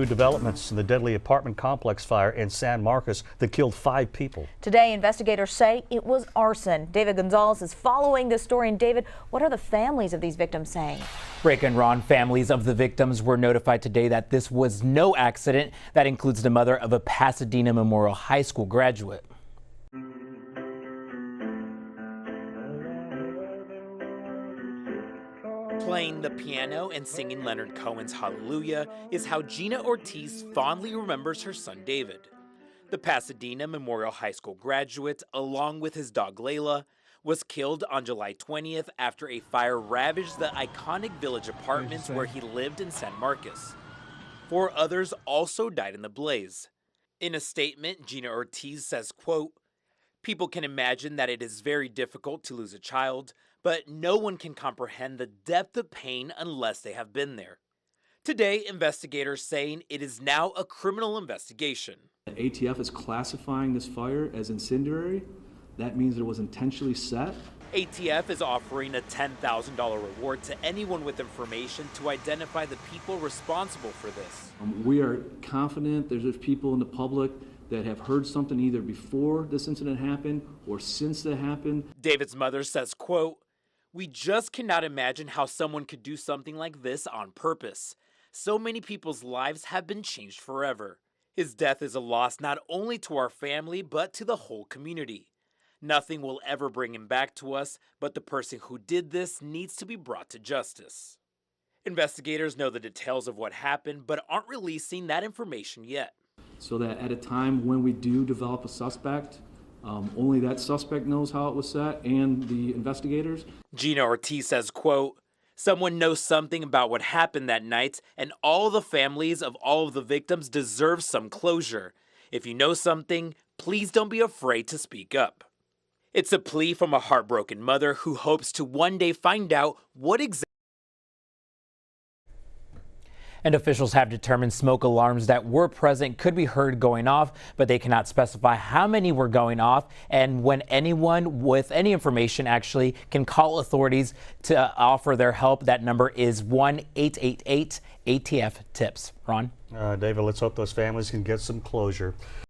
New developments in the deadly apartment complex fire in San Marcos that killed 5 people. Today, investigators say it was arson. David Gonzalez is following this story. And David, what are the families of these victims saying? Rick and Ron, families of the victims were notified today that this was no accident. That includes the mother of a Pasadena Memorial High School graduate. Playing the piano and singing Leonard Cohen's Hallelujah is how Gina Ortiz fondly remembers her son David. The Pasadena Memorial High School graduate, along with his dog Layla, was killed on July 20th after a fire ravaged the iconic Village apartments where he lived in San Marcos. 4 others also died in the blaze. In a statement, Gina Ortiz says, quote, "People can imagine that it is very difficult to lose a child, but no one can comprehend the depth of pain unless they have been there." Today, investigators saying it is now a criminal investigation. ATF is classifying this fire as incendiary. That means it was intentionally set. ATF is offering a $10,000 reward to anyone with information to identify the people responsible for this. We are confident there's people in the public that have heard something either before this incident happened or since it happened. David's mother says, quote, "We just cannot imagine how someone could do something like this on purpose. So many people's lives have been changed forever. His death is a loss not only to our family, but to the whole community. Nothing will ever bring him back to us, but the person who did this needs to be brought to justice." Investigators know the details of what happened, but aren't releasing that information yet. So that at a time when we do develop a suspect, only that suspect knows how it was set and the investigators. Gina Ortiz says, quote, "Someone knows something about what happened that night, and all the families of all of the victims deserve some closure. If you know something, please don't be afraid to speak up." It's a plea from a heartbroken mother who hopes to one day find out what exactly. And officials have determined smoke alarms that were present could be heard going off, but they cannot specify how many were going off and when anyone with any information actually can call authorities to offer their help. That number is 1-888-ATF-TIPS. Ron? David, let's hope those families can get some closure.